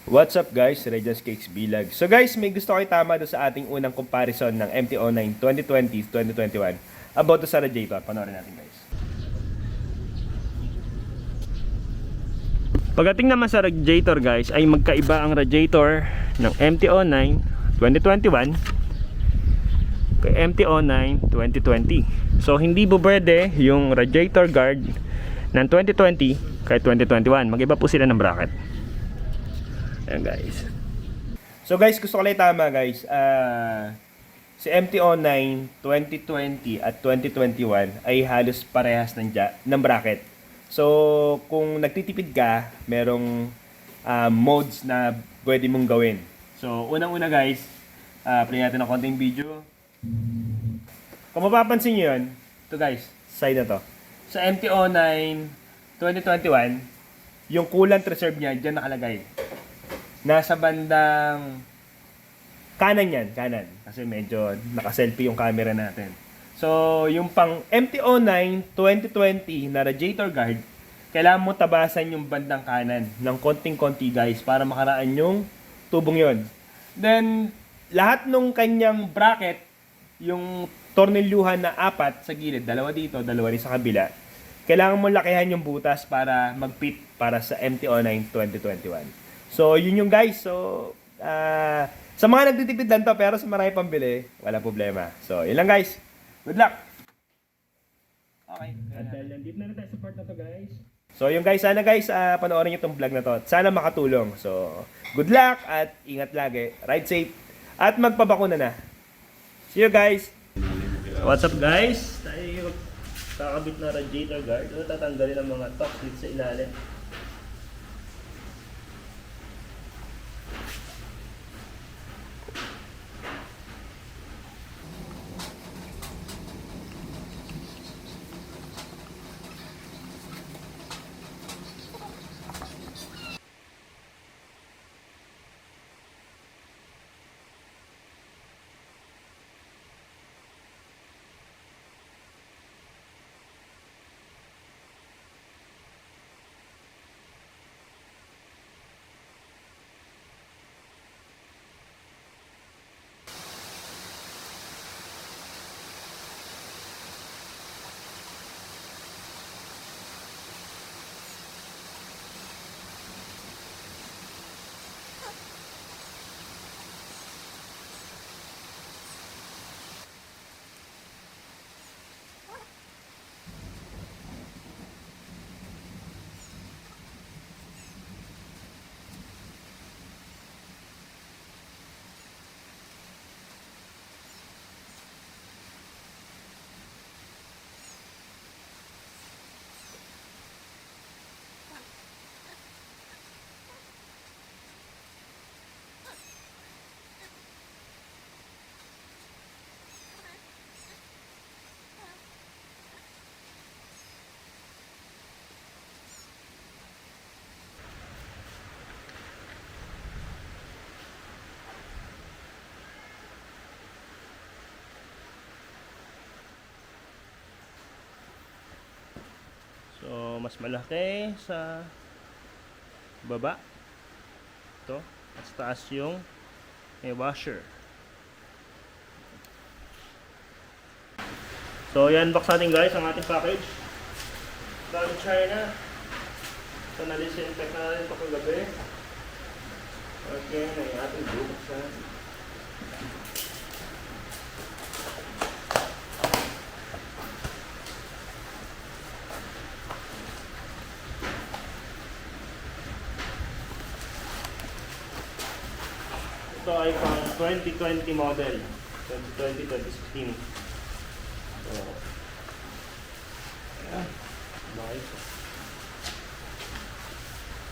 What's up guys, Regis Cakes Bilag. So guys, may gusto ko itama doon sa ating unang comparison ng MT-09 2020-2021 about sa radiator. Panoorin natin guys. Pagdating naman sa radiator guys, ay magkaiba ang radiator ng MT-09 2021 kay MT-09 2020. So hindi po pwede yung radiator guard ng 2020 kay 2021. Mag-iba po sila ng bracket. Ayan guys. So guys, gusto ko lang tama guys. Si MT-09 2020 at 2021 ay halos parehas ng bracket. So kung nagtitipid ka, merong modes na pwede mong gawin. So unang-una guys, play natin ng konting video. Kung mapapansin nyo yun, ito guys, side na to. Sa MT-09 2021, yung coolant reserve niya dyan nakalagay. Nasa bandang kanan yan, kanan. Kasi medyo naka-selfie yung camera natin. So, yung pang MT-09 2020 na radiator guard, kailangan mo tabasan yung bandang kanan ng konting-konti guys para makaraan yung tubong yon. Then, lahat nung kanyang bracket, yung tornilyuhan na 4 sa gilid, dalawa dito, dalawa rin sa kabila, kailangan mo lakihan yung butas para mag-fit para sa MT-09 2021. So, yun yung guys. So, sa mga nagtitipid lang to, pero sa marami pambili, wala problema. So, yun lang guys. Good luck! Okay. At dahil nandito na tayo sa part na to guys. So, yung guys, sana guys, panoorin nyo itong vlog na to. Sana makatulong. So, good luck at ingat lagi. Ride safe. At magpabakuna na. See you guys! What's up guys? Tayo kakabit na radiator guard. Tatanggalin ang mga top dito sa ilalim. So, mas malaki sa baba. Ito. Mas taas yung washer. So, yan box natin guys, ang ating package. From China. So, na-disinfect na natin ito kagabi. Okay, na yung ating buksan. Ito ay pang 2020 model. 2020-2016. So, ayan. Nice.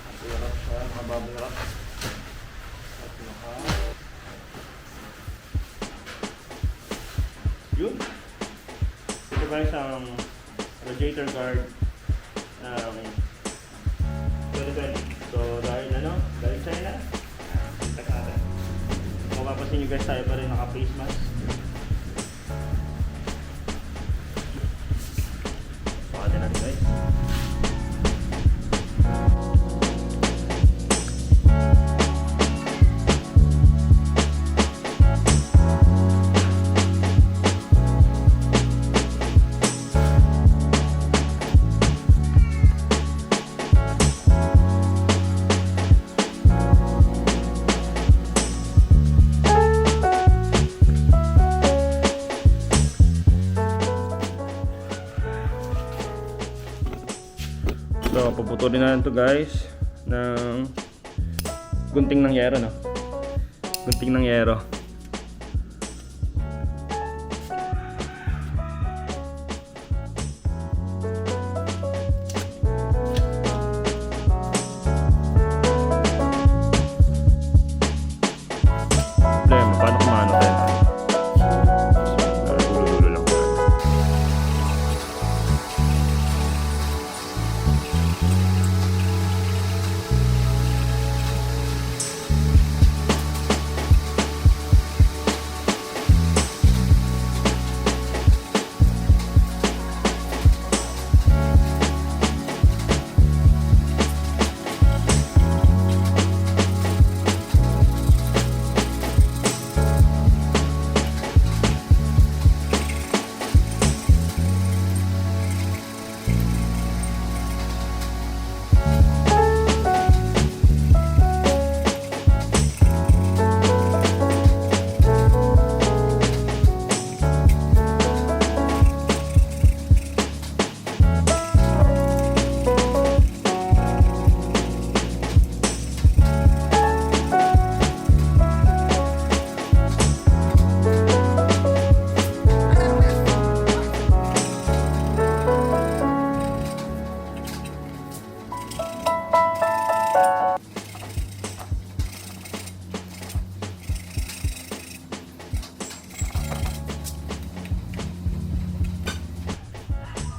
Nakabulak siya. Nakababulak. At yun. Ito guys ang radiator guard ng 2020. So, dahil dahil China, mapapansin nyo guys, tayo pa rin naka-face mask. Pakati natin guys. Tuturin na to guys ng gunting ng yero, no? Gunting ng yero. Paano kumano tayo? Dulo-dulo lang.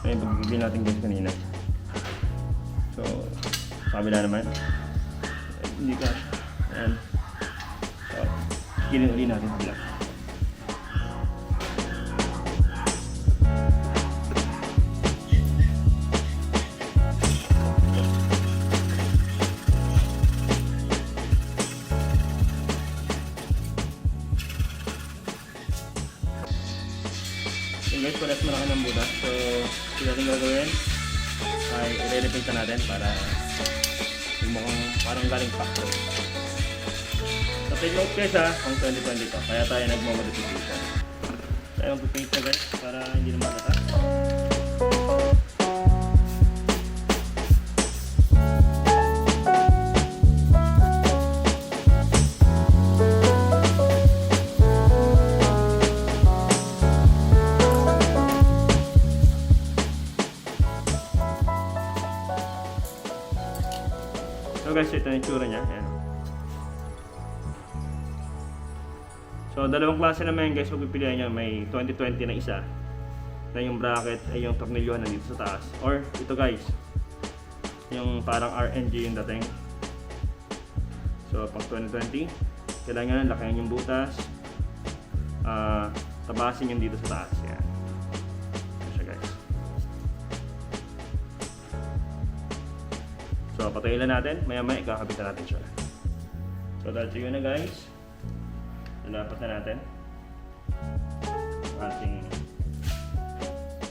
Ayun, pagbibigyan natin guys kanina. So, kabila naman. Hindi ka. Ayan. So, kilin uli natin kabila. So guys, pares mo na ka ng butas. So, yung natin gagawin ay i-repaint na natin para yung mukhang parang galing factory. So, take note guys ha, pang 2020 to. Kaya tayo nagmamodification. Tayo mag-paint na guys para hindi na magata. So guys, ito yung itsura niya. Ayan. So dalawang klase naman guys, pagpipilian niya. May 2020 na isa na yung bracket ay yung tornilyo na dito sa taas. Or ito guys, yung parang RNG yung dating. So pag 2020, kailangan nyo lakayan yung butas, tabasin yung dito sa taas. Ayan. So, patayin lang natin. Maya-maya, ikakabitan natin siya. So, dahil siya na guys, lalapat na natin ang ating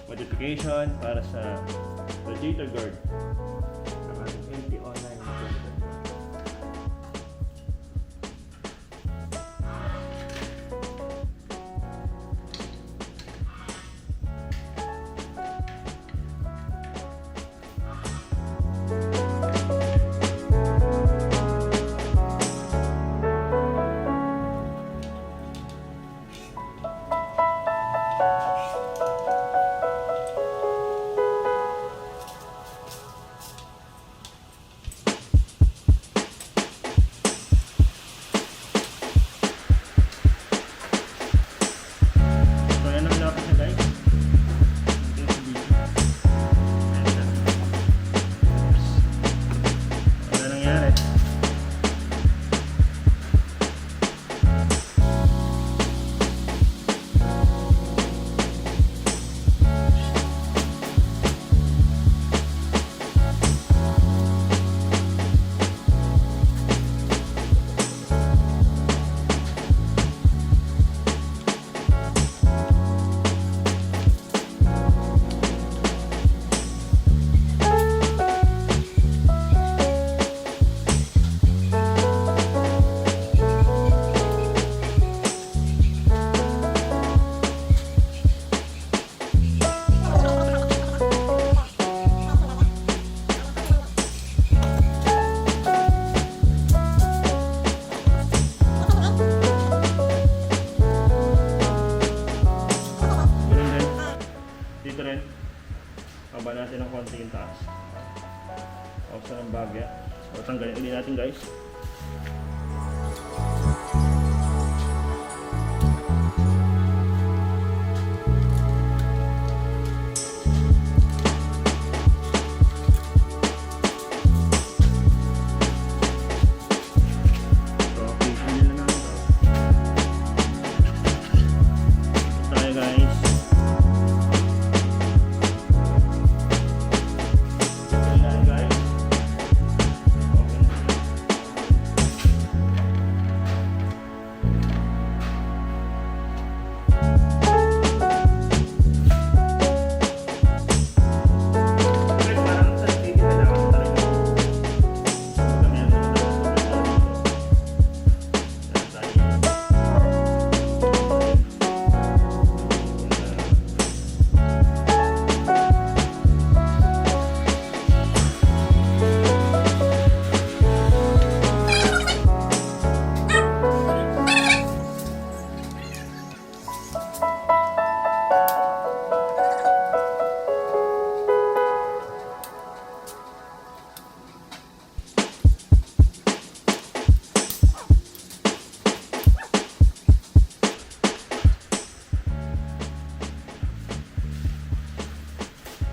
modification para sa radiator guard ng ating MT-09. natin guys.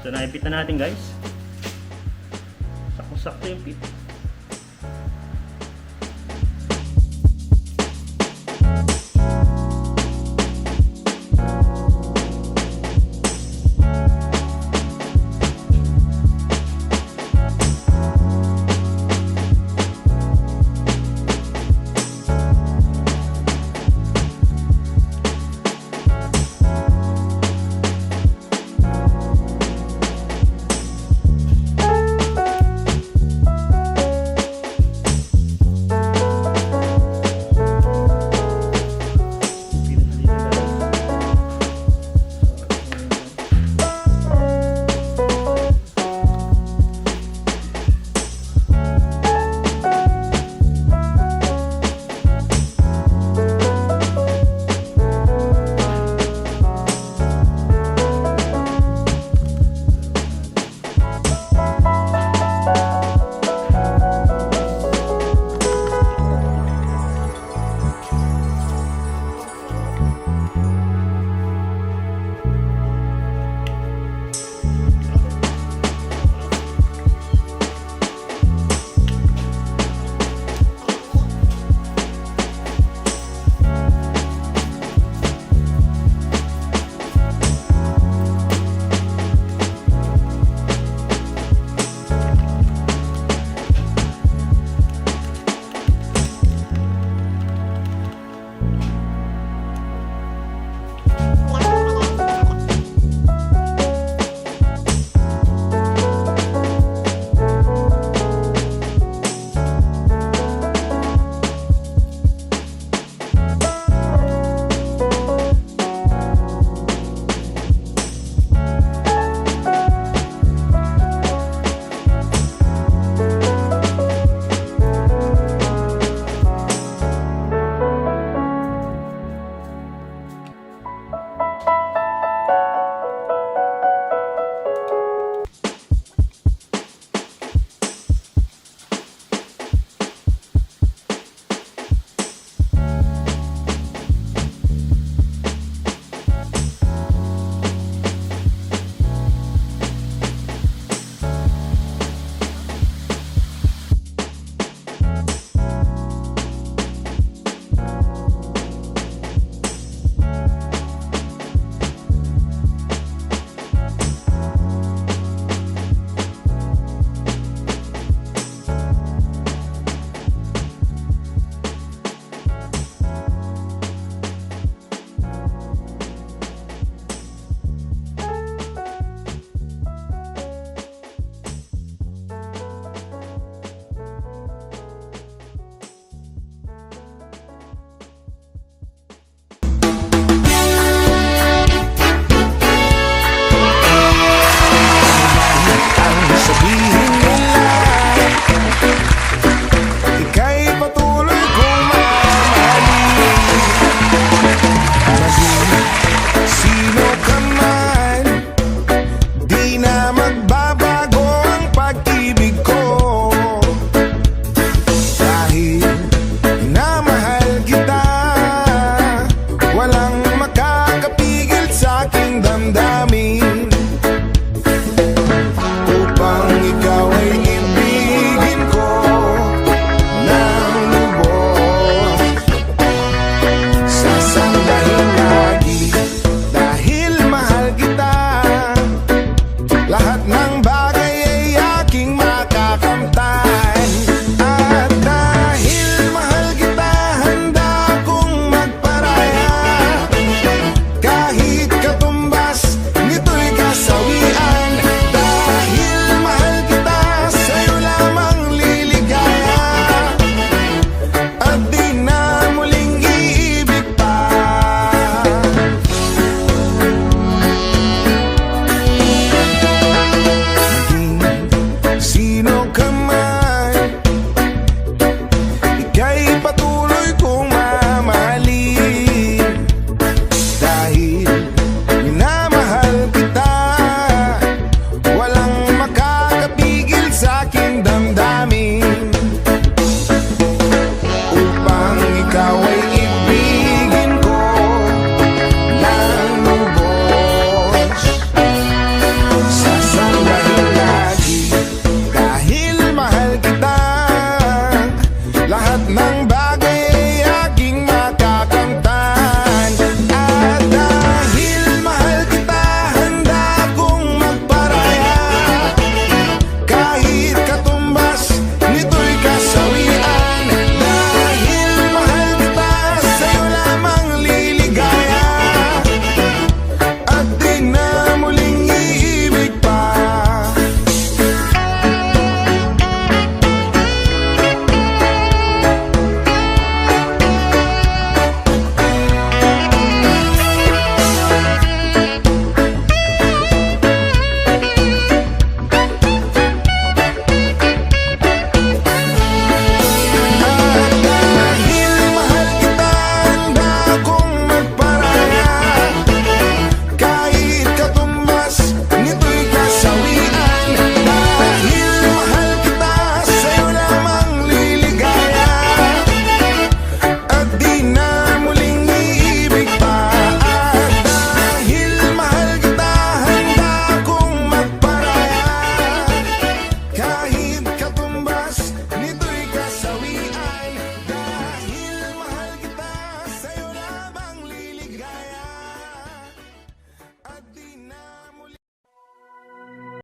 So naipit na natin guys. Sakto-sakto yung pit. ng bahay.